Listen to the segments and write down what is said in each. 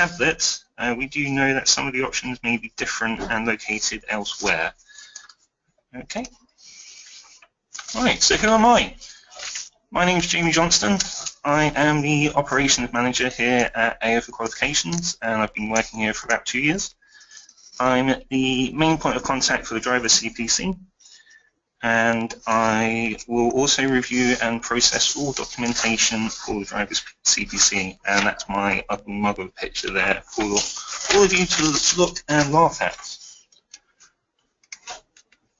tablet, we do know that some of the options may be different and located elsewhere. Okay. Right, so who am I? My name is Jamie Johnston. I am the Operations Manager here at AoFA Qualifications, and I've been working here for about 2 years. I'm the main point of contact for the driver CPC, and I will also review and process all documentation for the driver's CPC, and that's my ugly mug of a picture there for all of you to look and laugh at.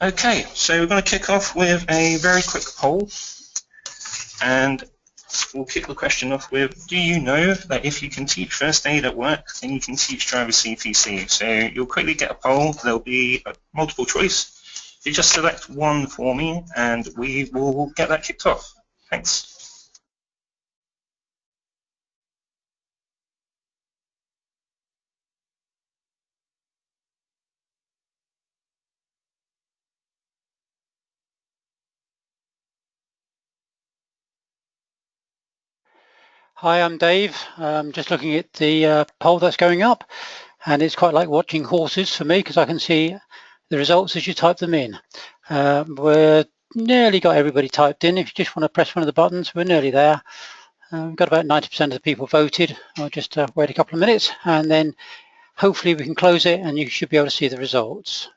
Okay, so we're going to kick off with a very quick poll, and we'll kick the question off with, do you know that if you can teach first aid at work, then you can teach driver CPC? So you'll quickly get a poll. There'll be a multiple choice. You just select one for me, and we will get that kicked off. Thanks. Hi, I'm Dave. Just looking at the poll that's going up, and it's quite like watching horses for me because I can see the results as you type them in. We're nearly got everybody typed in. If you just want to press one of the buttons, we're nearly there. We've got about 90% of the people voted. I'll just wait a couple of minutes, and then hopefully we can close it and you should be able to see the results.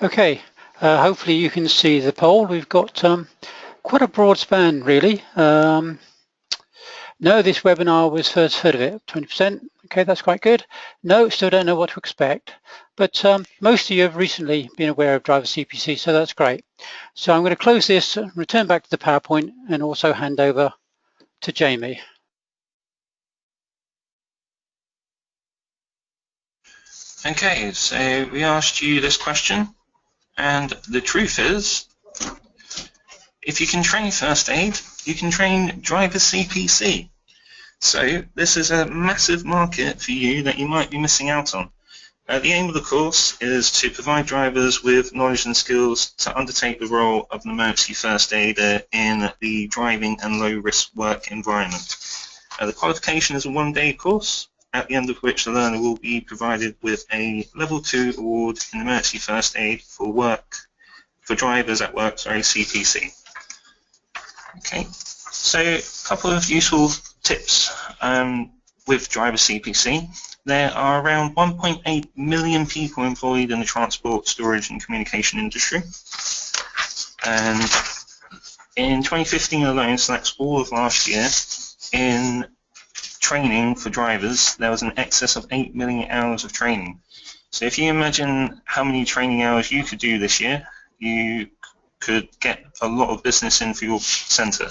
Okay, hopefully you can see the poll. We've got quite a broad span, really. No, this webinar was first heard of it, 20%. Okay, that's quite good. No, still don't know what to expect. But most of you have recently been aware of driver CPC, so that's great. So I'm going to close this, return back to the PowerPoint, and also hand over to Jamie. Okay, so we asked you this question, and the truth is, if you can train first aid, you can train driver CPC. So this is a massive market for you that you might be missing out on. The aim of the course is to provide drivers with knowledge and skills to undertake the role of an emergency first aider in the driving and low-risk work environment. The qualification is a one-day course, at the end of which the learner will be provided with a Level 2 award in emergency first aid for drivers at work, CPC. Okay, so a couple of useful tips with driver CPC. There are around 1.8 million people employed in the transport, storage and communication industry. And in 2015 alone, so that's all of last year, in training for drivers, there was an excess of 8 million hours of training. So if you imagine how many training hours you could do this year, you could get a lot of business in for your centre.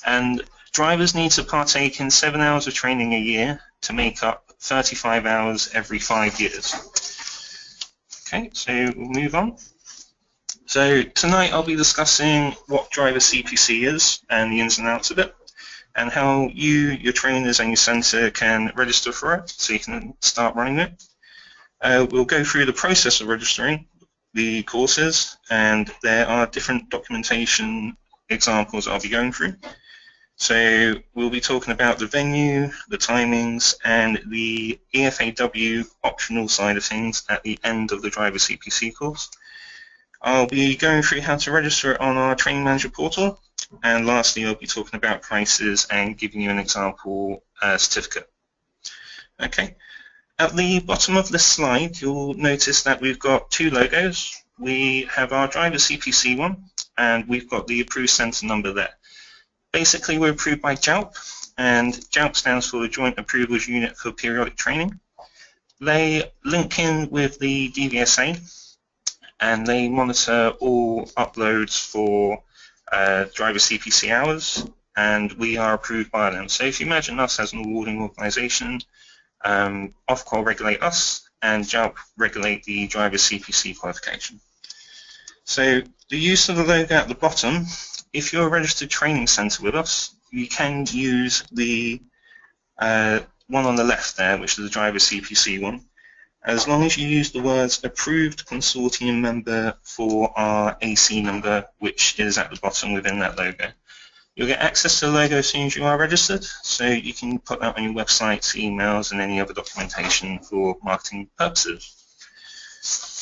And drivers need to partake in 7 hours of training a year to make up 35 hours every 5 years. Okay, so we'll move on. So tonight I'll be discussing what driver CPC is and the ins and outs of it, and how you, your trainers and your centre can register for it so you can start running it. We'll go through the process of registering the courses, and there are different documentation examples I'll be going through. So we'll be talking about the venue, the timings, and the EFAW optional side of things at the end of the driver CPC course. I'll be going through how to register it on our training manager portal, and lastly I'll be talking about prices and giving you an example certificate. Okay, at the bottom of this slide you'll notice that we've got two logos. We have our driver CPC one, and we've got the approved centre number there. Basically, we're approved by JALP, and JALP stands for the Joint Approvals Unit for Periodic Training. They link in with the DVSA, and they monitor all uploads for driver CPC hours, and we are approved by them. So if you imagine us as an awarding organisation, Ofqual regulate us, and JALP regulate the driver CPC qualification. So the use of the logo at the bottom, if you're a registered training centre with us, you can use the one on the left there, which is the driver CPC one. As long as you use the words approved consortium member for our AC number, which is at the bottom within that logo. You'll get access to the logo as soon as you are registered, so you can put that on your websites, emails, and any other documentation for marketing purposes.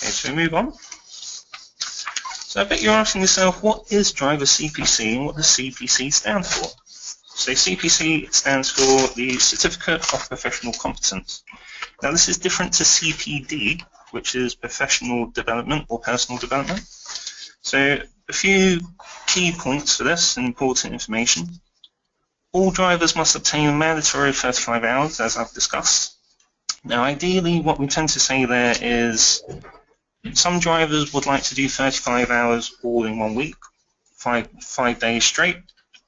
Okay, so we move on. So I bet you're asking yourself, what is driver CPC and what does CPC stand for? So CPC stands for the Certificate of Professional Competence. Now this is different to CPD, which is Professional Development or Personal Development. So a few key points for this and important information. All drivers must obtain a mandatory 35 hours, as I've discussed. Now ideally what we tend to say there is some drivers would like to do 35 hours all in 1 week, five days straight.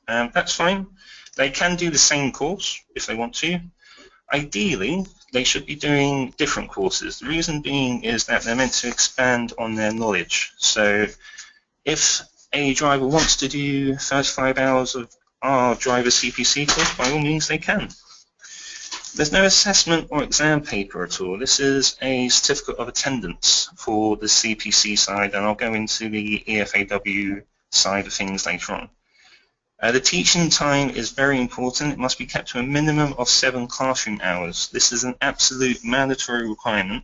That's fine. They can do the same course if they want to. Ideally, they should be doing different courses. The reason being is that they're meant to expand on their knowledge. So if a driver wants to do 35 hours of our driver CPC course, by all means they can. There's no assessment or exam paper at all. This is a certificate of attendance for the CPC side, and I'll go into the EFAW side of things later on. The teaching time is very important. It must be kept to a minimum of 7 classroom hours. This is an absolute mandatory requirement.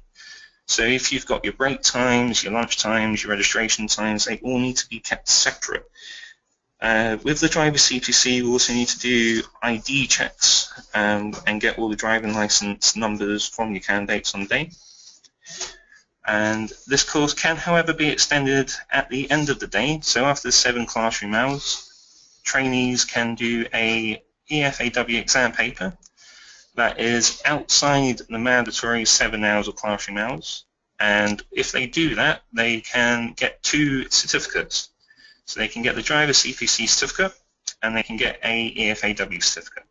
So if you've got your break times, your lunch times, your registration times, they all need to be kept separate. With the driver CPC, you also need to do ID checks and get all the driving license numbers from your candidates on the day. And this course can, however, be extended at the end of the day. So after the 7 classroom hours, trainees can do a EFAW exam paper that is outside the mandatory 7 hours of classroom hours. And if they do that, they can get 2 certificates. So they can get the driver CPC certificate and they can get a EFAW certificate.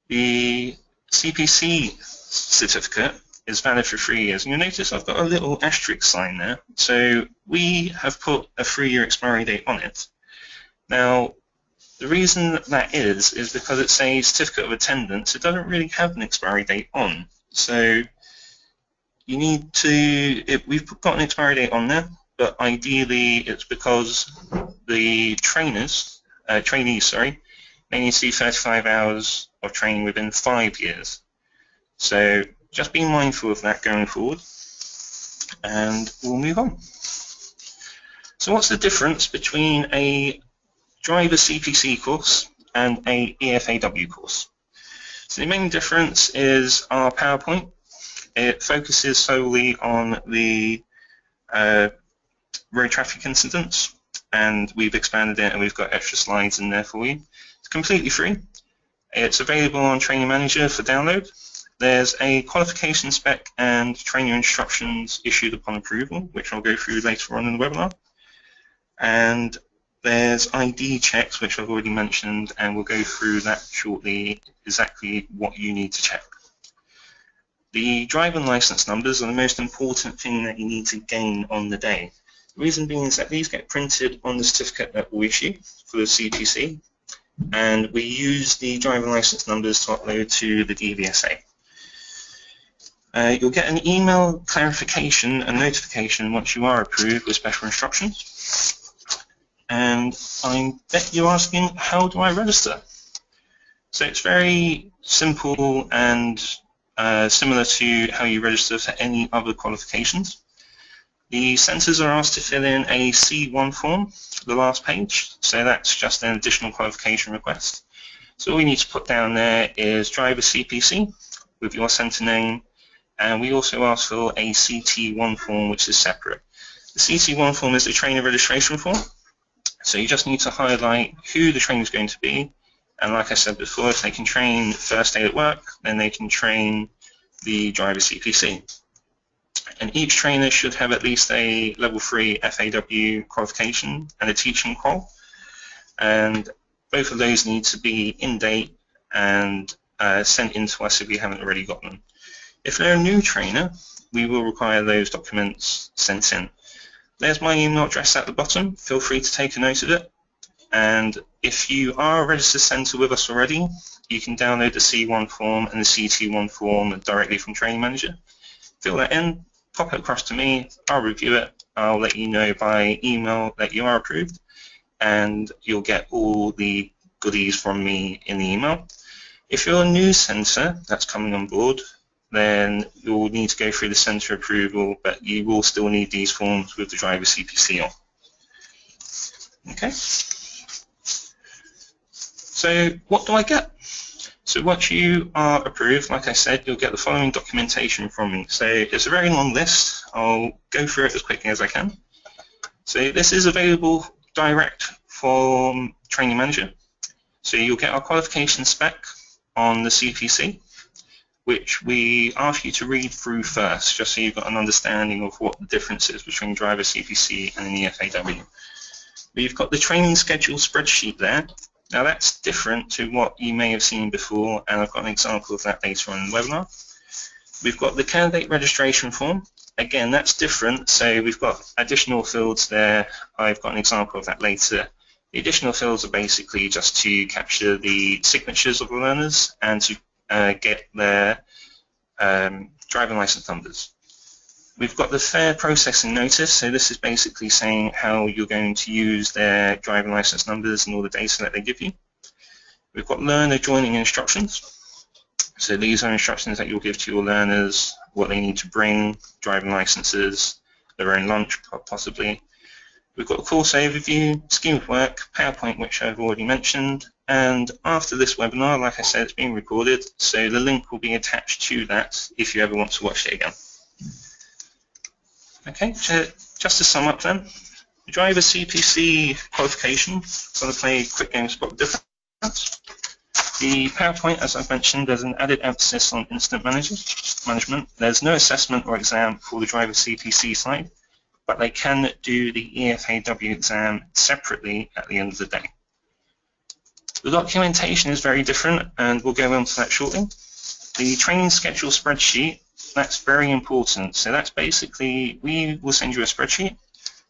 The CPC certificate is valid for 3 years. And you'll notice I've got a little asterisk sign there. So we have put a 3-year expiry date on it. Now, the reason that is because it's a certificate of attendance. It doesn't really have an expiry date on. So you need to, we've got an expiry date on there, but ideally it's because the trainees, they need to do 35 hours of training within 5 years. So just be mindful of that going forward, and we'll move on. So what's the difference between a driver CPC course and a EFAW course? So the main difference is our PowerPoint. It focuses solely on the road traffic incidents, and we've expanded it and we've got extra slides in there for you. It's completely free. It's available on Training Manager for download. There's a qualification spec and training instructions issued upon approval, which I'll go through later on in the webinar. And there's ID checks, which I've already mentioned, and we'll go through that shortly, exactly what you need to check. The driving license numbers are the most important thing that you need to gain on the day. The reason being is that these get printed on the certificate that we issue for the CPC, and we use the driving license numbers to upload to the DVSA. You'll get an email clarification and notification once you are approved with special instructions. And I bet you're asking, how do I register? So it's very simple and similar to how you register for any other qualifications. The centres are asked to fill in a C1 form, the last page, so that's just an additional qualification request. So all we need to put down there is driver CPC with your centre name, and we also ask for a CT1 form, which is separate. The CT1 form is the trainer registration form, so you just need to highlight who the trainer is going to be, and like I said before, if they can train first aid at work, then they can train the driver CPC. And each trainer should have at least a level 3 FAW qualification and a teaching qual, and both of those need to be in date and sent in to us if we haven't already got them. If they're a new trainer, we will require those documents sent in. There's my email address at the bottom. Feel free to take a note of it. And if you are a registered centre with us already, you can download the C1 form and the C21 form directly from Training Manager. Fill that in, pop it across to me, I'll review it, I'll let you know by email that you are approved, and you'll get all the goodies from me in the email. If you're a new centre that's coming on board, then you'll need to go through the centre approval, but you will still need these forms with the driver CPC on. Okay. So what do I get? So once you are approved, like I said, you'll get the following documentation from me. So it's a very long list. I'll go through it as quickly as I can. So this is available direct from Training Manager. So you'll get our qualification spec on the CPC, which we ask you to read through first, just so you've got an understanding of what the difference is between driver CPC and an EFAW. We've got the training schedule spreadsheet there. Now that's different to what you may have seen before, and I've got an example of that later on in the webinar. We've got the candidate registration form. Again, that's different, so we've got additional fields there. I've got an example of that later. The additional fields are basically just to capture the signatures of the learners and to get their driving license numbers. We've got the fair processing notice, so this is basically saying how you're going to use their driving license numbers and all the data that they give you. We've got learner joining instructions. So these are instructions that you'll give to your learners, what they need to bring, driving licenses, their own lunch possibly. We've got a course overview, scheme of work, PowerPoint, which I've already mentioned, and after this webinar, like I said, it's being recorded, so the link will be attached to that if you ever want to watch it again. Okay, so just to sum up then, the driver CPC qualification, going to play a quick game spot difference. The PowerPoint, as I've mentioned, there's an added emphasis on incident management. There's no assessment or exam for the driver CPC side, but they can do the EFAW exam separately at the end of the day. The documentation is very different, and we'll go on to that shortly. The training schedule spreadsheet, that's very important. So that's basically, we will send you a spreadsheet.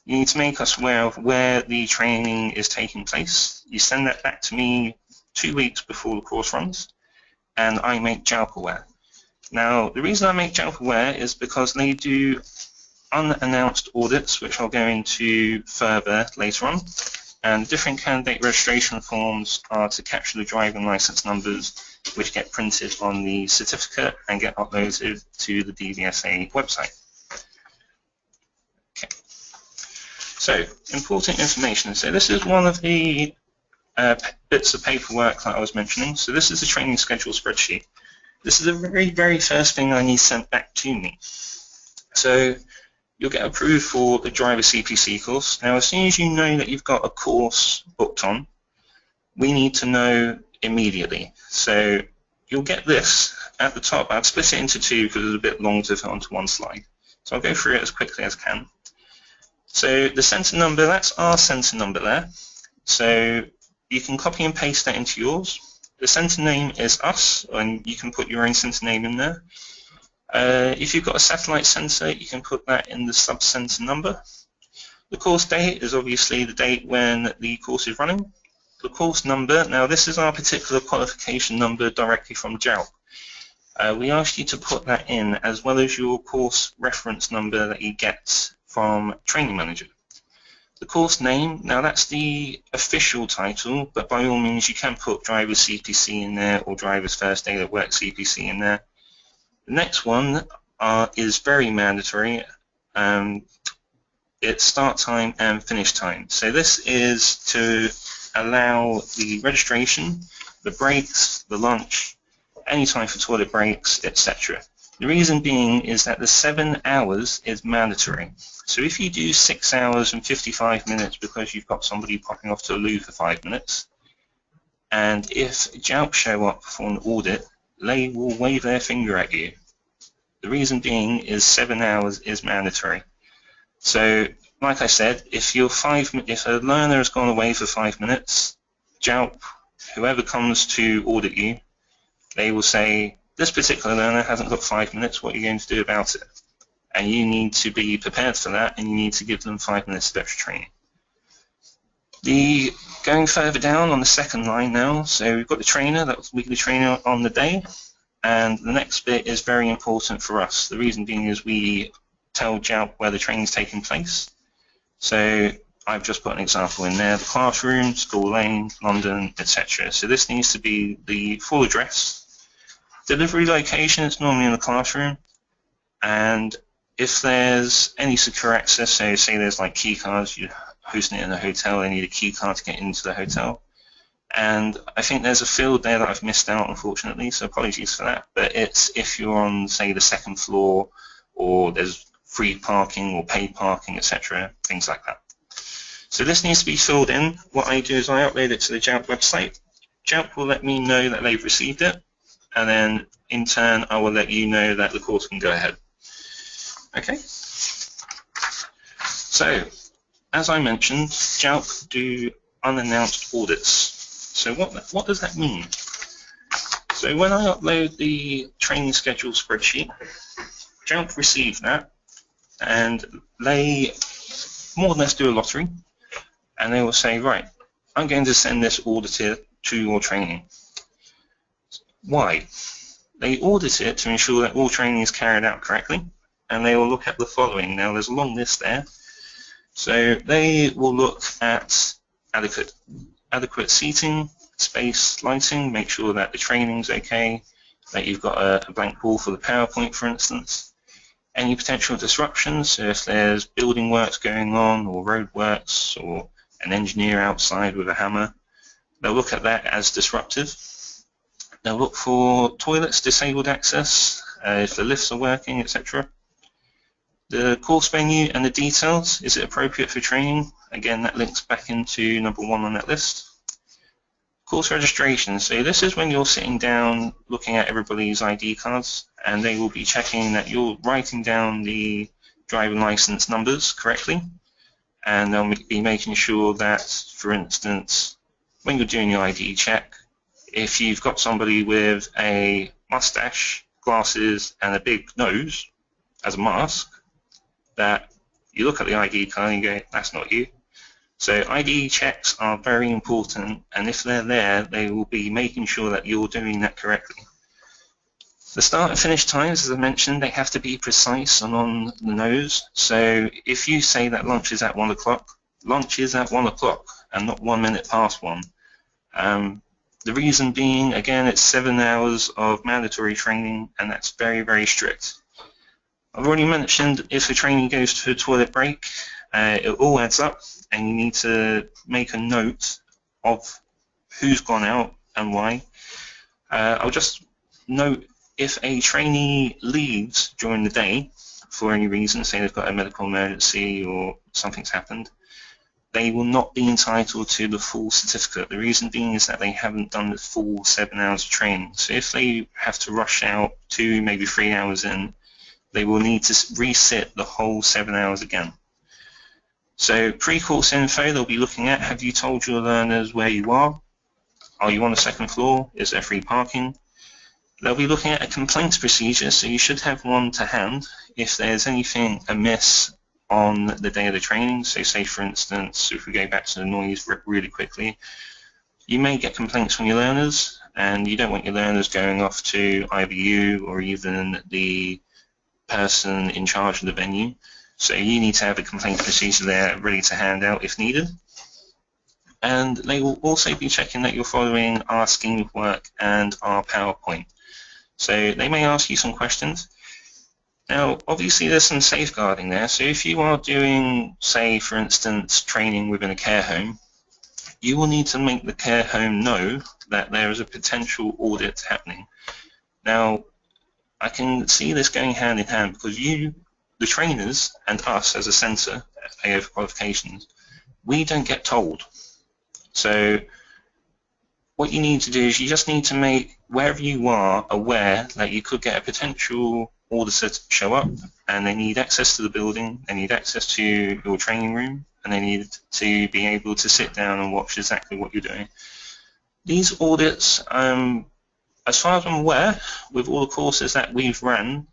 You need to make us aware of where the training is taking place. You send that back to me 2 weeks before the course runs, and I make JALP aware. Now, the reason I make JALP aware is because they do unannounced audits, which I'll go into further later on, and different candidate registration forms are to capture the driving license numbers, which get printed on the certificate and get uploaded to the DVSA website. Okay. So, important information. So this is one of the bits of paperwork that I was mentioning. So this is the training schedule spreadsheet. This is the very first thing I need sent back to me. So you'll get approved for the driver CPC course. Now, as soon as you know that you've got a course booked on, we need to know immediately. So you'll get this at the top. I've split it into two because it's a bit long to fit onto one slide. So I'll go through it as quickly as I can. So the centre number, that's our centre number there. So you can copy and paste that into yours. The centre name is us, and you can put your own centre name in there. If you've got a satellite centre, you can put that in the sub-centre number. The course date is obviously the date when the course is running. The course number, now this is our particular qualification number directly from JALP. We ask you to put that in as well as your course reference number that you get from Training Manager. The course name, now that's the official title, but by all means you can put driver's CPC in there or driver's first day at work CPC in there. The next one is very mandatory. It's start time and finish time. So this is to allow the registration, the breaks, the lunch, any time for toilet breaks, etc. The reason being is that the 7 hours is mandatory. So if you do 6 hours and 55 minutes because you've got somebody popping off to the loo for 5 minutes, and if JALP show up for an audit, they will wave their finger at you. The reason being is 7 hours is mandatory. So, like I said, if a learner has gone away for 5 minutes, JALP, whoever comes to audit you, they will say, this particular learner hasn't got 5 minutes, what are you going to do about it? And you need to be prepared for that, and you need to give them 5 minutes of extra training. Going further down on the second line now, so we've got the trainer, that was weekly trainer on the day, and the next bit is very important for us. The reason being is we tell JALP where the training is taking place. So I've just put an example in there, the classroom, school lane, London, etc. So this needs to be the full address. Delivery location is normally in the classroom, and if there's any secure access, so say there's like key cards, you're hosting it in a hotel, they need a key card to get into the hotel. And I think there's a field there that I've missed out, unfortunately, so apologies for that. But it's if you're on, say, the second floor, or there's free parking or paid parking, etc., things like that. So this needs to be filled in. What I do is I upload it to the JALP website. JALP will let me know that they've received it, and then in turn I will let you know that the course can go ahead. Okay. So, as I mentioned, JALP do unannounced audits. So what does that mean? So when I upload the training schedule spreadsheet, JALP receive that, and they more or less do a lottery, and they will say, right, I'm going to send this auditor to your training. Why? They audit it to ensure that all training is carried out correctly, and they will look at the following. Now there's a long list there. So they will look at adequate seating, space, lighting, make sure that the training's okay, that you've got a blank wall for the PowerPoint, for instance. Any potential disruptions, so if there's building works going on, or road works, or an engineer outside with a hammer, they'll look at that as disruptive. They'll look for toilets, disabled access, if the lifts are working, etc. The course venue and the details, is it appropriate for training? Again, that links back into number 1 on that list. Course registration, so this is when you're sitting down looking at everybody's ID cards, and they will be checking that you're writing down the driving license numbers correctly, and they'll be making sure that, for instance, when you're doing your ID check, if you've got somebody with a mustache, glasses, and a big nose as a mask, that you look at the ID card and you go, that's not you. So ID checks are very important, and if they're there, they will be making sure that you're doing that correctly. The start and finish times, as I mentioned, they have to be precise and on the nose. So if you say that lunch is at 1 o'clock, lunch is at 1 o'clock and not 1 minute past 1. The reason being, again, it's 7 hours of mandatory training, and that's very, very strict. I've already mentioned if the training goes to a toilet break, it all adds up, and you need to make a note of who's gone out and why. I'll just note, if a trainee leaves during the day for any reason, say they've got a medical emergency or something's happened, they will not be entitled to the full certificate. The reason being is that they haven't done the full 7 hours of training. So if they have to rush out 2, maybe 3 hours in, they will need to resit the whole 7 hours again. So pre-course info, they'll be looking at, have you told your learners where you are? Are you on the second floor? Is there free parking? They'll be looking at a complaints procedure, so you should have one to hand if there's anything amiss on the day of the training. So say, for instance, if we go back to the noise really quickly, you may get complaints from your learners, and you don't want your learners going off to either you or even the person in charge of the venue. So you need to have a complaint procedure there ready to hand out if needed. And they will also be checking that you're following our scheme of work and our PowerPoint. So they may ask you some questions. Now, obviously there's some safeguarding there. So if you are doing, say, for instance, training within a care home, you will need to make the care home know that there is a potential audit happening. Now, I can see this going hand in hand, because you, the trainers, and us as a centre, AoFA Qualifications, we don't get told. So what you need to do is you just need to make wherever you are aware that you could get a potential auditor to show up, and they need access to the building, they need access to your training room, and they need to be able to sit down and watch exactly what you're doing. These audits, as far as I'm aware, with all the courses that we've run,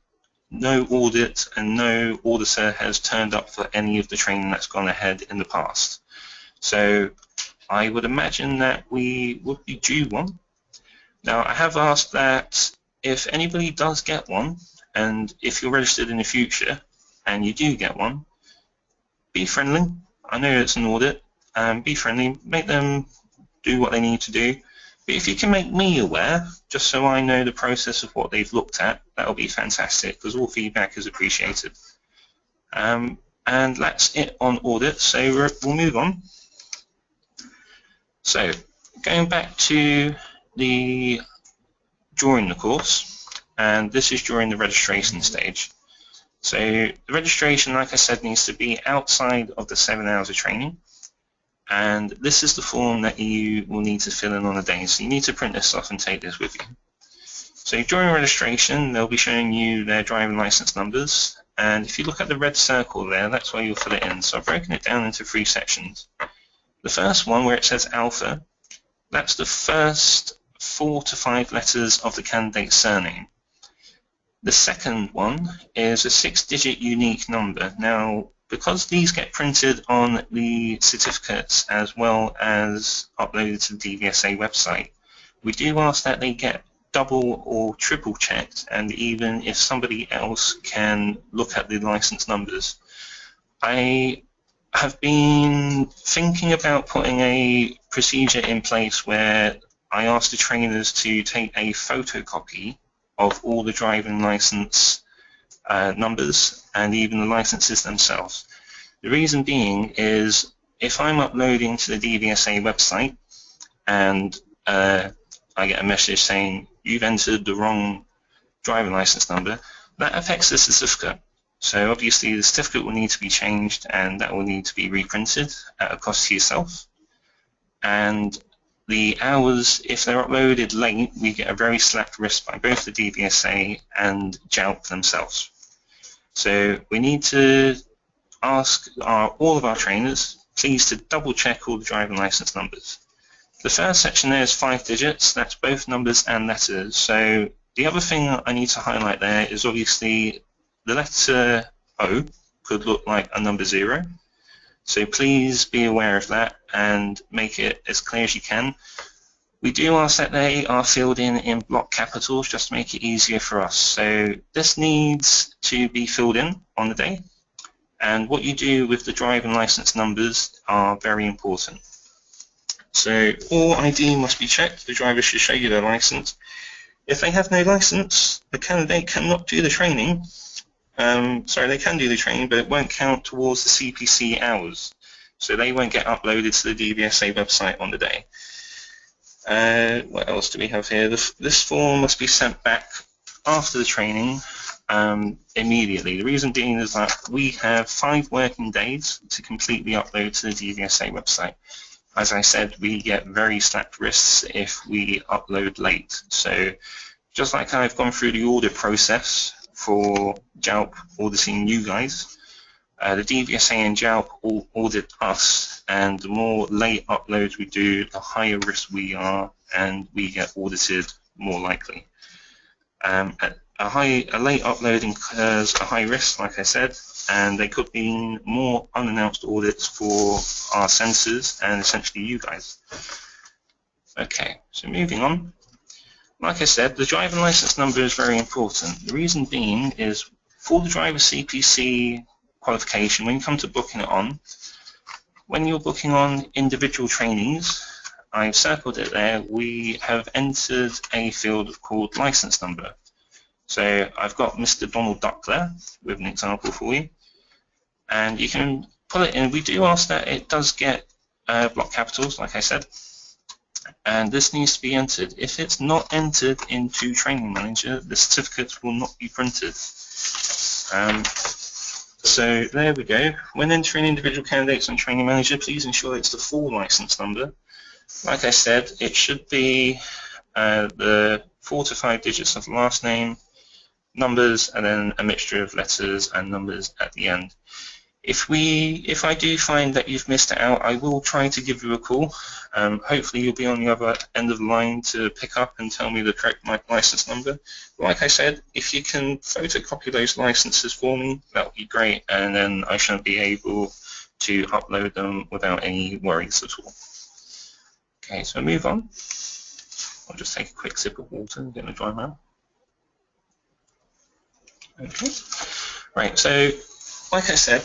no audit and no auditor has turned up for any of the training that's gone ahead in the past. So I would imagine that we would be due one. Now, I have asked that if anybody does get one, and if you're registered in the future and you do get one, be friendly. I know it's an audit. Be friendly. Make them do what they need to do. But if you can make me aware, just so I know the process of what they've looked at, that'll be fantastic, because all feedback is appreciated. And that's it on audit, so we'll move on. So going back to during the course, and this is during the registration stage. So the registration, like I said, needs to be outside of the 7 hours of training. And this is the form that you will need to fill in on a day. So you need to print this off and take this with you. So during registration, they'll be showing you their driving license numbers. And if you look at the red circle there, that's where you'll fill it in. So I've broken it down into 3 sections. The first one, where it says AoFA, that's the first 4 to 5 letters of the candidate's surname. The second one is a 6-digit unique number. Now, because these get printed on the certificates as well as uploaded to the DVSA website, we do ask that they get double or triple checked, and even if somebody else can look at the license numbers. I have been thinking about putting a procedure in place where I ask the trainers to take a photocopy of all the driving license numbers and even the licenses themselves. The reason being is if I'm uploading to the DVSA website and I get a message saying you've entered the wrong driving license number, that affects the certificate. So obviously the certificate will need to be changed, and that will need to be reprinted at a cost to yourself. And the hours, if they're uploaded late, we get a very slapped wrist by both the DVSA and JALP themselves. So we need to ask all of our trainers, please, to double check all the driving license numbers. The first section there is 5 digits, that's both numbers and letters. So the other thing I need to highlight there is obviously the letter O could look like a number 0. So please be aware of that and make it as clear as you can. We do ask that they are filled in block capitals just to make it easier for us. So this needs to be filled in on the day. And what you do with the driving license numbers are very important. So all ID must be checked. The driver should show you their license. If they have no license, the candidate cannot do the training. They can do the training, but it won't count towards the CPC hours. So they won't get uploaded to the DVSA website on the day. What else do we have here? This form must be sent back after the training immediately. The reason being is that we have 5 working days to completely upload to the DVSA website. As I said, we get very slapped wrists if we upload late. So just like I've gone through the audit process for JALP auditing you guys, the DVSA and JALP all audit us, and the more late uploads we do, the higher risk we are, and we get audited more likely. A late upload incurs a high risk, like I said, and there could be more unannounced audits for our sensors and essentially you guys. Okay, so moving on. Like I said, the driving license number is very important. The reason being is for the driver CPC qualification, when you come to booking it on, when you're booking on individual trainings, I've circled it there, we have entered a field called license number. So I've got Mr. Donald Duck there with an example for you, and you can put it in. We do ask that it does get block capitals, like I said, and this needs to be entered. If it's not entered into Training Manager, the certificates will not be printed. So there we go. When entering individual candidates on Training Manager, please ensure it's the full license number. Like I said, it should be the 4 to 5 digits of the last name, numbers, and then a mixture of letters and numbers at the end. If I do find that you've missed it out, I will try to give you a call. Hopefully you'll be on the other end of the line to pick up and tell me the correct license number. Like I said, if you can photocopy those licenses for me, that would be great, and then I shall be able to upload them without any worries at all. Okay, so move on. I'll just take a quick sip of water and get a dry mouth. Okay, right, so like I said,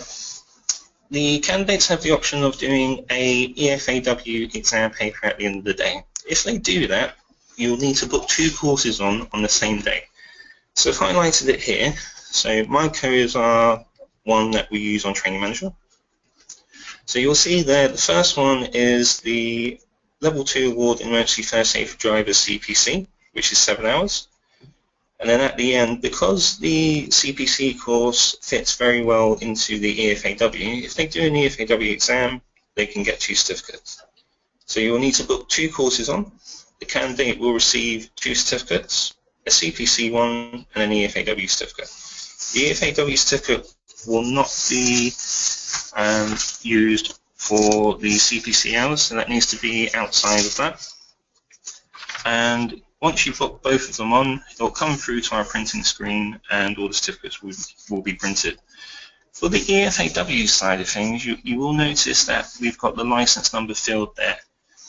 the candidates have the option of doing a EFAW exam paper at the end of the day. If they do that, you'll need to book 2 courses on the same day. So I've highlighted it here. So my codes are one that we use on Training Manager. So you'll see there the first one is the Level 2 Award in Emergency First Aid for Drivers CPC, which is 7 hours. And then at the end, because the CPC course fits very well into the EFAW, if they do an EFAW exam, they can get 2 certificates. So you'll need to book 2 courses on. The candidate will receive 2 certificates, a CPC one and an EFAW certificate. The EFAW certificate will not be used for the CPC hours, so that needs to be outside of that. And once you book both of them on, it'll come through to our printing screen and all the certificates will be printed. For the EFAW side of things, you will notice that we've got the license number field there.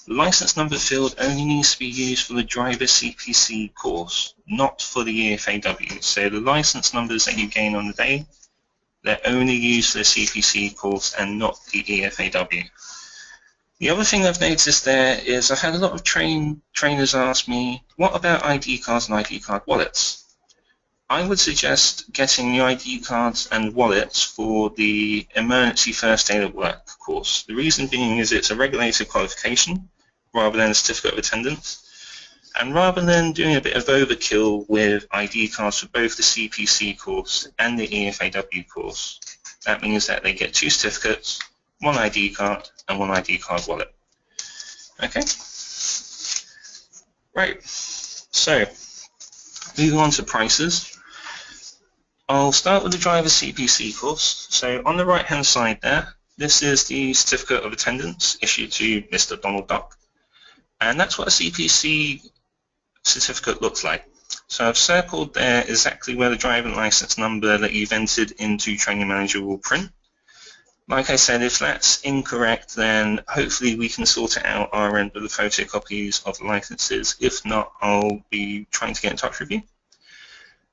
The license number field only needs to be used for the driver CPC course, not for the EFAW. So the license numbers that you gain on the day, they're only used for the CPC course and not the EFAW. The other thing I've noticed there is I've had a lot of trainers ask me, what about ID cards and ID card wallets? I would suggest getting the ID cards and wallets for the Emergency First Aid at Work course. The reason being is it's a regulated qualification rather than a certificate of attendance. And rather than doing a bit of overkill with ID cards for both the CPC course and the EFAW course, that means that they get 2 certificates, 1 ID card and 1 ID card wallet. Okay? Right, so moving on to prices. I'll start with the driver CPC course. So on the right hand side there, this is the certificate of attendance issued to Mr. Donald Duck. And that's what a CPC certificate looks like. So I've circled there exactly where the driving license number that you've entered into Training Manager will print. Like I said, if that's incorrect, then hopefully we can sort it out our end with the photocopies of the licenses. If not, I'll be trying to get in touch with you.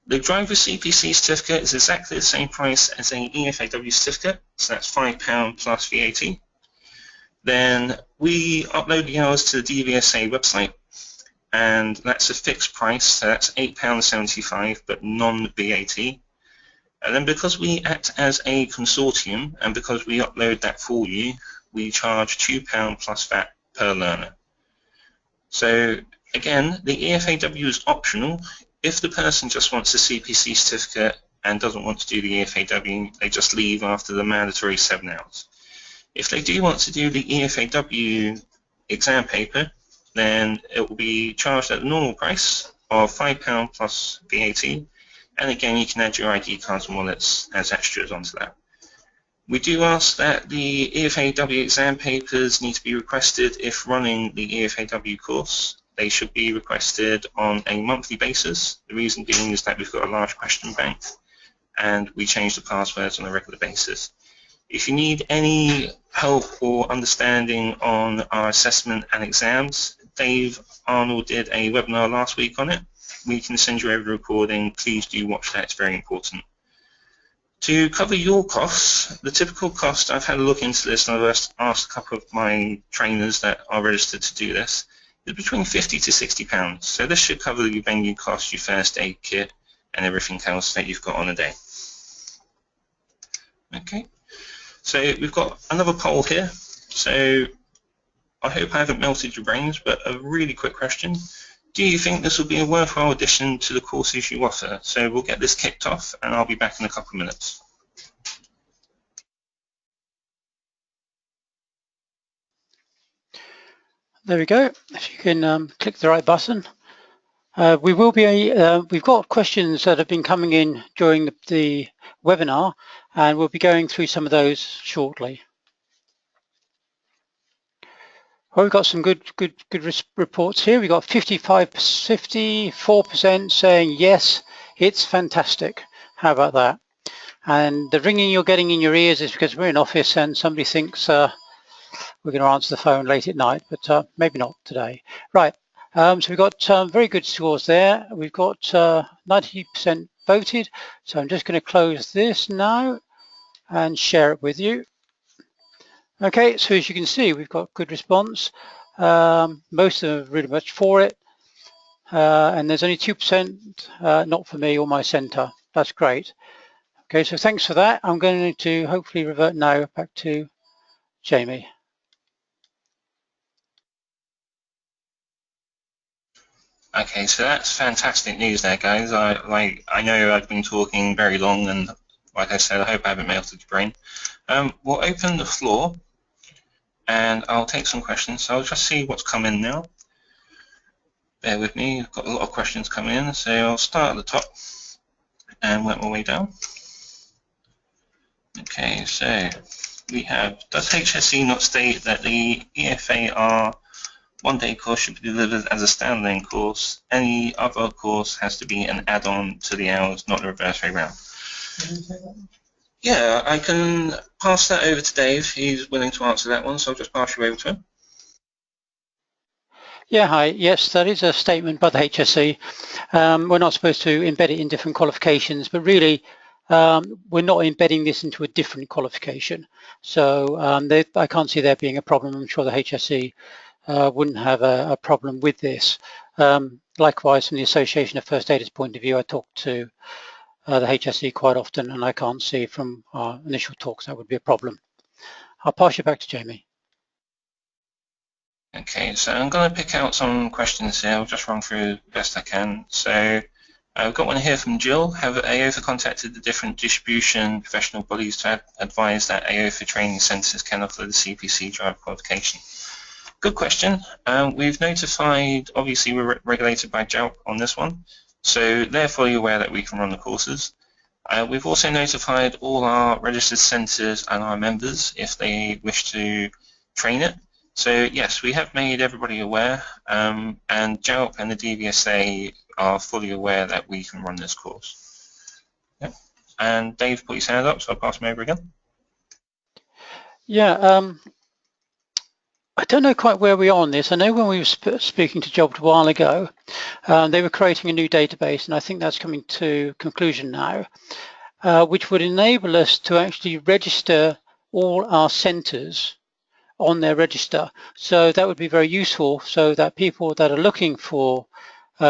The driver CPC certificate is exactly the same price as an EFAW certificate, so that's £5 plus VAT. Then we upload the hours to the DVSA website, and that's a fixed price, so that's £8.75 but non-VAT. And then because we act as a consortium and because we upload that for you, we charge £2 plus VAT per learner. So again, the EFAW is optional. If the person just wants a CPC certificate and doesn't want to do the EFAW, they just leave after the mandatory 7 hours. If they do want to do the EFAW exam paper, then it will be charged at the normal price of £5 plus VAT. And again, you can add your ID cards and wallets as extras onto that. We do ask that the EFAW exam papers need to be requested if running the EFAW course. They should be requested on a monthly basis. The reason being is that we've got a large question bank and we change the passwords on a regular basis. If you need any help or understanding on our assessment and exams, Dave Arnold did a webinar last week on it. We can send you over the recording. Please do watch that, it's very important. To cover your costs, the typical cost, I've had a look into this and I've asked a couple of my trainers that are registered to do this, is between £50 to £60. So this should cover your venue costs, your first aid kit, and everything else that you've got on a day. Okay, so we've got another poll here. So I hope I haven't melted your brains, but a really quick question. Do you think this will be a worthwhile addition to the courses you offer? So we'll get this kicked off and I'll be back in a couple of minutes. There we go. If you can click the right button. We've got questions that have been coming in during the webinar, and we'll be going through some of those shortly. Well, we've got some good reports here. We've got 54% saying yes, it's fantastic. How about that? And the ringing you're getting in your ears is because we're in office and somebody thinks we're going to answer the phone late at night, but maybe not today. Right, so we've got very good scores there. We've got 90% voted. So I'm just going to close this now and share it with you. Okay, so as you can see, we've got good response. Most of them are really much for it. And there's only 2% not for me or my center. That's great. Okay, so thanks for that. I'm going to hopefully revert now back to Jamie. Okay, so that's fantastic news there, guys. I know I've been talking very long, and like I said, I hope I haven't melted your brain. We'll open the floor, and I'll take some questions. So I'll just see what's come in now. Bear with me, I've got a lot of questions coming in, so I'll start at the top and work my way down. Okay, so we have, does HSE not state that the AoFA one-day course should be delivered as a standalone course? Any other course has to be an add-on to the hours, not the reverse way round. Yeah, I can pass that over to Dave. He's willing to answer that one, so I'll just pass you over to him. Yeah, hi. Yes, that is a statement by the HSE. We're not supposed to embed it in different qualifications, but really we're not embedding this into a different qualification. So I can't see there being a problem. I'm sure the HSE wouldn't have a problem with this. Likewise, from the Association of First Aiders point of view, I talk to the HSE quite often, and I can't see from our initial talks that would be a problem. I'll pass you back to Jamie. Okay, so I'm going to pick out some questions here. I'll just run through the best I can. So I've got one here from Jill. Have AoFA contacted the different distribution professional bodies to advise that AoFA training centres can offer the CPC driver qualification? Good question. We've notified, obviously we're regulated by JALP on this one, so they're fully aware that we can run the courses. We've also notified all our registered centres and our members if they wish to train it. So yes, we have made everybody aware, and JALP and the DVSA are fully aware that we can run this course. Yep. And Dave put his hand up, so I'll pass him over again. Yeah, I don't know quite where we are on this. I know when we were speaking to JALP a while ago, they were creating a new database, and I think that's coming to conclusion now, which would enable us to actually register all our centres on their register. So that would be very useful so that people that are looking for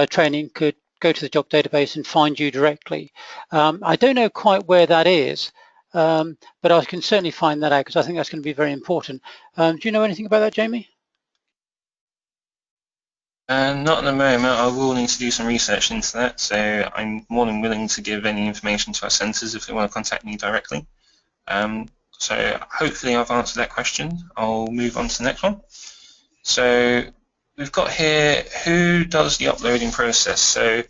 training could go to the JALP database and find you directly. I don't know quite where that is, but I can certainly find that out because I think that's going to be very important. Do you know anything about that, Jamie? Not at the moment. I will need to do some research into that, so I'm more than willing to give any information to our centres if they want to contact me directly. So hopefully I've answered that question. I'll move on to the next one. So we've got here, who does the uploading process? So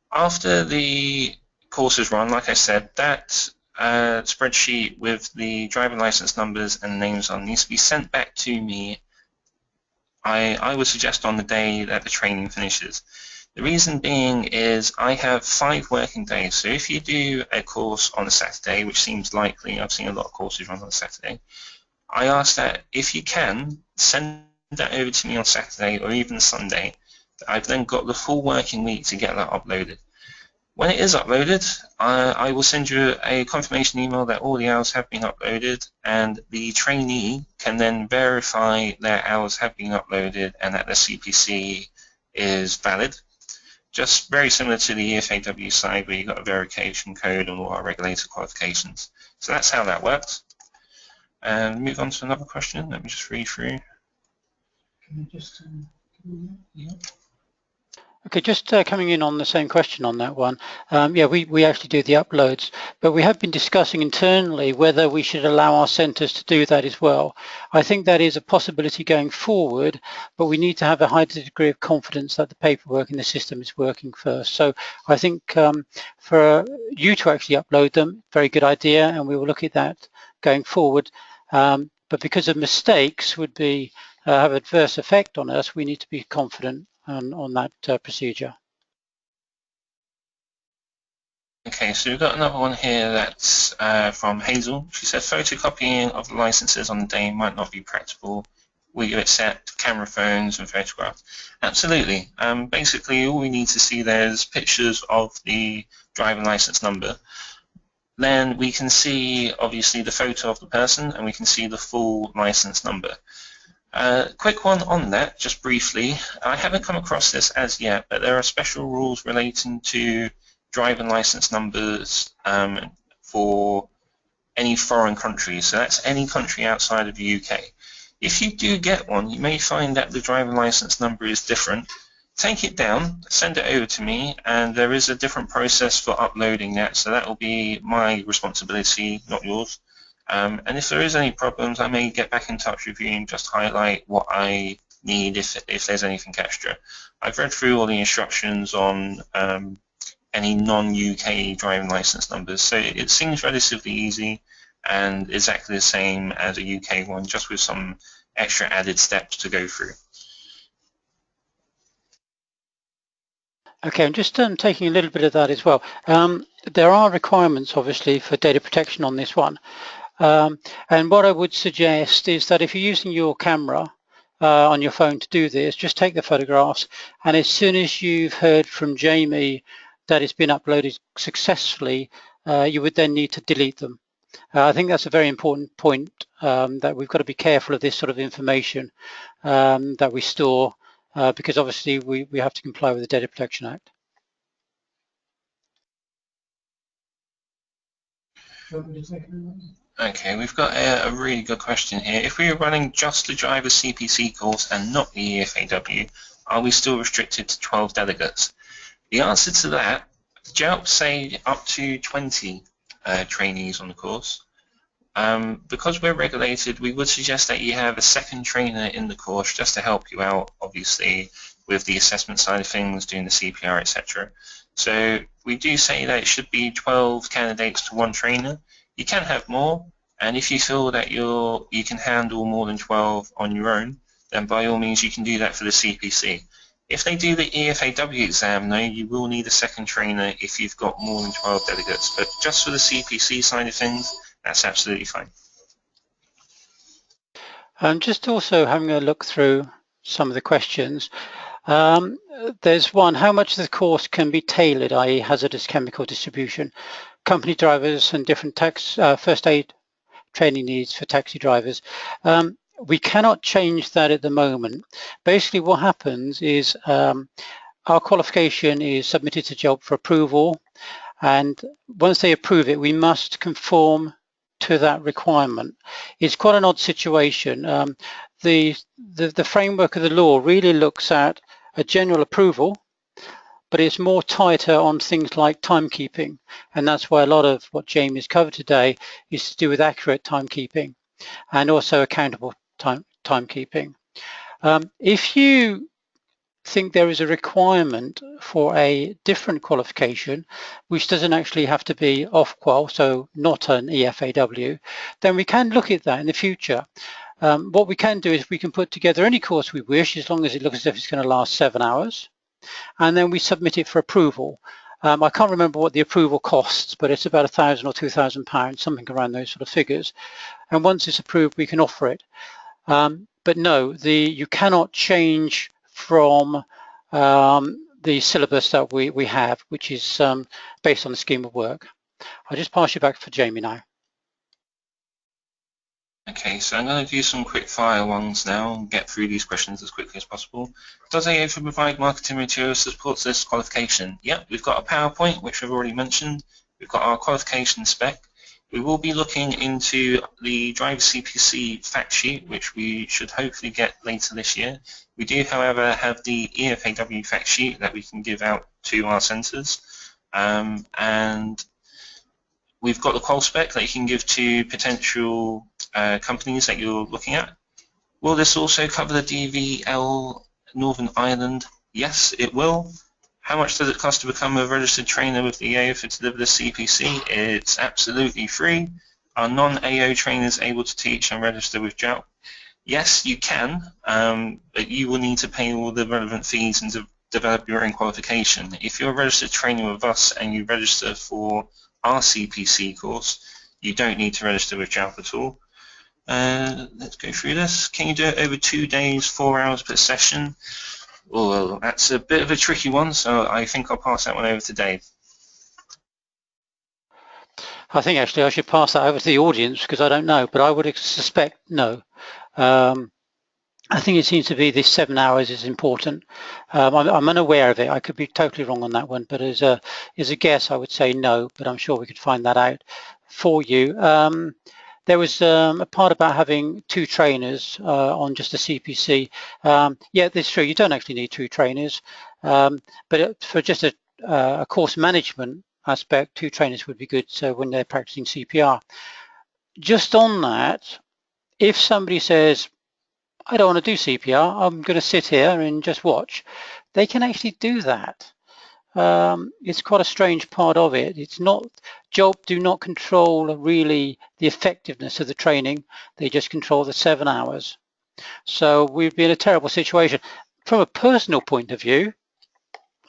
after the course is run, like I said, that spreadsheet with the driving license numbers and names on needs to be sent back to me. I would suggest on the day that the training finishes. The reason being is I have 5 working days. So if you do a course on a Saturday, which seems likely, I've seen a lot of courses run on a Saturday, I ask that if you can, send that over to me on Saturday or even Sunday. I've then got the full working week to get that uploaded. When it is uploaded, I will send you a confirmation email that all the hours have been uploaded, and the trainee can then verify their hours have been uploaded and that the CPC is valid. Just very similar to the EFAW side where you've got a verification code and all our regulated qualifications. So that's how that works. And move on to another question. Let me just read through. Can you just, yeah. Okay, just coming in on the same question on that one. Yeah, we actually do the uploads, but we have been discussing internally whether we should allow our centres to do that as well. I think that is a possibility going forward, but we need to have a high degree of confidence that the paperwork in the system is working first. So I think for you to actually upload them, very good idea, and we will look at that going forward. But because of mistakes would be have adverse effect on us, we need to be confident on that procedure. Okay, so we've got another one here that's from Hazel. She said photocopying of the licenses on the day might not be practical. Will you accept camera phones and photographs? Absolutely. Basically, all we need to see there is pictures of the driving license number. Then we can see, obviously, the photo of the person, and we can see the full license number. Quick one on that, just briefly. I haven't come across this as yet, but there are special rules relating to driving license numbers for any foreign country. So that's any country outside of the UK. If you do get one, you may find that the driving license number is different. Take it down, send it over to me, and there is a different process for uploading that, so that will be my responsibility, not yours. And if there is any problems, I may get back in touch with you and just highlight what I need if there's anything extra. I've read through all the instructions on any non-UK driving license numbers, so it seems relatively easy and exactly the same as a UK one, just with some extra added steps to go through. Okay, I'm just taking a little bit of that as well. There are requirements, obviously, for data protection on this one. And what I would suggest is that if you're using your camera on your phone to do this, just take the photographs, and as soon as you've heard from Jamie that it's been uploaded successfully, you would then need to delete them. I think that's a very important point, that we've got to be careful of this sort of information that we store, because obviously we have to comply with the Data Protection Act. Okay, we've got a really good question here. If we were running just the driver CPC course and not the EFAW, are we still restricted to 12 delegates? The answer to that, JELP say up to 20 trainees on the course. Because we're regulated, we would suggest that you have a second trainer in the course just to help you out, obviously, with the assessment side of things, doing the CPR, etc. So we do say that it should be 12 candidates to one trainer. You can have more, and if you feel that you can handle more than 12 on your own, then by all means you can do that for the CPC. If they do the EFAW exam, though, you will need a second trainer if you've got more than 12 delegates. But just for the CPC side of things, that's absolutely fine. Just also having a look through some of the questions. There's one, how much of the course can be tailored, i.e. hazardous chemical distribution? Company drivers and different first aid training needs for taxi drivers. We cannot change that at the moment. Basically what happens is our qualification is submitted to JELP for approval, and once they approve it, we must conform to that requirement. It's quite an odd situation. The framework of the law really looks at a general approval, but it's more tighter on things like timekeeping. And that's why a lot of what Jamie's covered today is to do with accurate timekeeping and also accountable timekeeping. If you think there is a requirement for a different qualification, which doesn't actually have to be off-qual, so not an EFAW, then we can look at that in the future. What we can do is we can put together any course we wish, as long as it looks as if it's going to last 7 hours, and then we submit it for approval. I can't remember what the approval costs, but it's about £1,000 or £2,000, something around those sort of figures. And once it's approved, we can offer it. But no, you cannot change from the syllabus that we have, which is based on the scheme of work. I'll just pass you back for Jamie now. Okay, so I'm going to do some quick fire ones now and get through these questions as quickly as possible. Does AoFA provide marketing materials to support this qualification? Yep, we've got a PowerPoint, which I've already mentioned. We've got our qualification spec. We will be looking into the driver CPC fact sheet, which we should hopefully get later this year. We do, however, have the EFAW fact sheet that we can give out to our centres. And we've got the qual spec that you can give to potential companies that you're looking at. Will this also cover the DVL Northern Ireland? Yes, it will. How much does it cost to become a registered trainer with the AO to deliver the CPC? It's absolutely free. Are non-AO trainers able to teach and register with JELP? Yes, you can, but you will need to pay all the relevant fees and develop your own qualification. If you're registered training with us and you register for our CPC course, you don't need to register with JALP at all. Let's go through this. Can you do it over 2 days, 4 hours per session? Well, that's a bit of a tricky one, so I think I'll pass that one over to Dave. I think actually I should pass that over to the audience because I don't know, but I would suspect no. I think it seems to be this 7 hours is important. I'm unaware of it. I could be totally wrong on that one, but as a guess, I would say no, but I'm sure we could find that out for you. There was a part about having 2 trainers on just a CPC. Yeah, that's true. You don't actually need 2 trainers, but for just a course management aspect, 2 trainers would be good. So when they're practicing CPR, just on that, if somebody says, I don't want to do CPR, I'm going to sit here and just watch, they can actually do that. It's quite a strange part of it. It's not, JALP do not control really the effectiveness of the training. They just control the 7 hours. So we'd be in a terrible situation. From a personal point of view,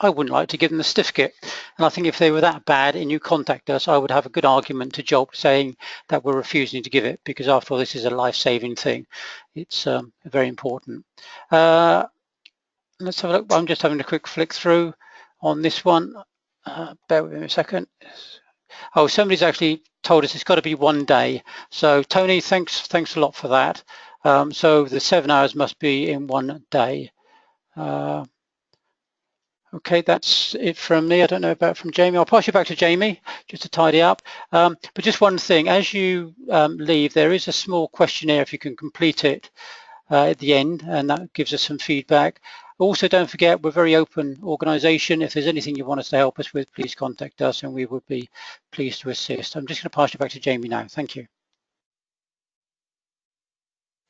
I wouldn't like to give them the certificate. And I think if they were that bad and you contact us, I would have a good argument to JALP saying that we're refusing to give it, because after all, this is a life-saving thing. It's very important. Let's have a look. I'm just having a quick flick through on this one. Bear with me a second. Oh, somebody's actually told us it's got to be 1 day. So Tony, thanks a lot for that. So the 7 hours must be in 1 day. Okay, that's it from me. I don't know about from Jamie. I'll pass you back to Jamie just to tidy up. But just one thing, as you leave, there is a small questionnaire if you can complete it at the end, and that gives us some feedback. Also, don't forget, we're a very open organisation. If there's anything you want us to help us with, please contact us and we would be pleased to assist. I'm just going to pass you back to Jamie now. Thank you.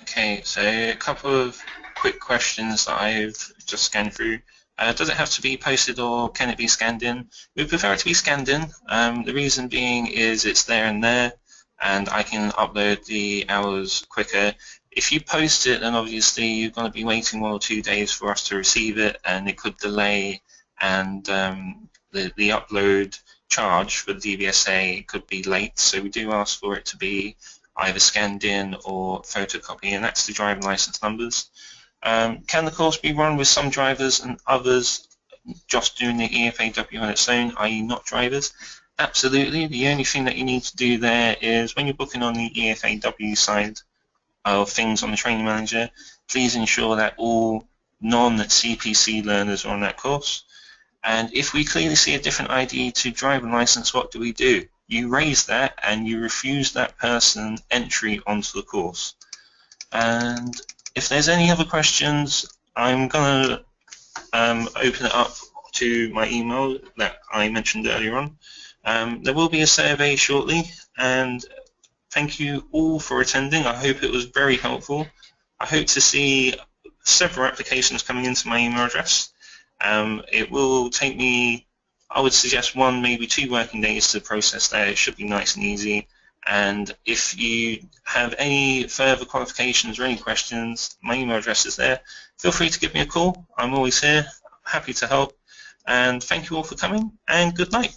Okay, so a couple of quick questions that I've just scanned through. Does it have to be posted or can it be scanned in? We prefer it to be scanned in. The reason being is it's there and there, and I can upload the hours quicker. If you post it, then obviously you're going to be waiting 1 or 2 days for us to receive it, and it could delay, and the upload charge for the DVSA could be late. So we do ask for it to be either scanned in or photocopy, and that's the driving license numbers. Can the course be run with some drivers and others just doing the EFAW on its own, i.e. not drivers? Absolutely. The only thing that you need to do there is when you're booking on the EFAW side of things on the training manager, please ensure that all non-CPC learners are on that course. And if we clearly see a different ID to driving license, what do? You raise that and you refuse that person entry onto the course. And if there's any other questions, I'm going to open it up to my email that I mentioned earlier on. There will be a survey shortly, and thank you all for attending. I hope it was very helpful. I hope to see several applications coming into my email address. It will take me, I would suggest 1, maybe 2 working days to process that. It should be nice and easy. And if you have any further qualifications or any questions, my email address is there. Feel free to give me a call. I'm always here, happy to help. And thank you all for coming, and good night.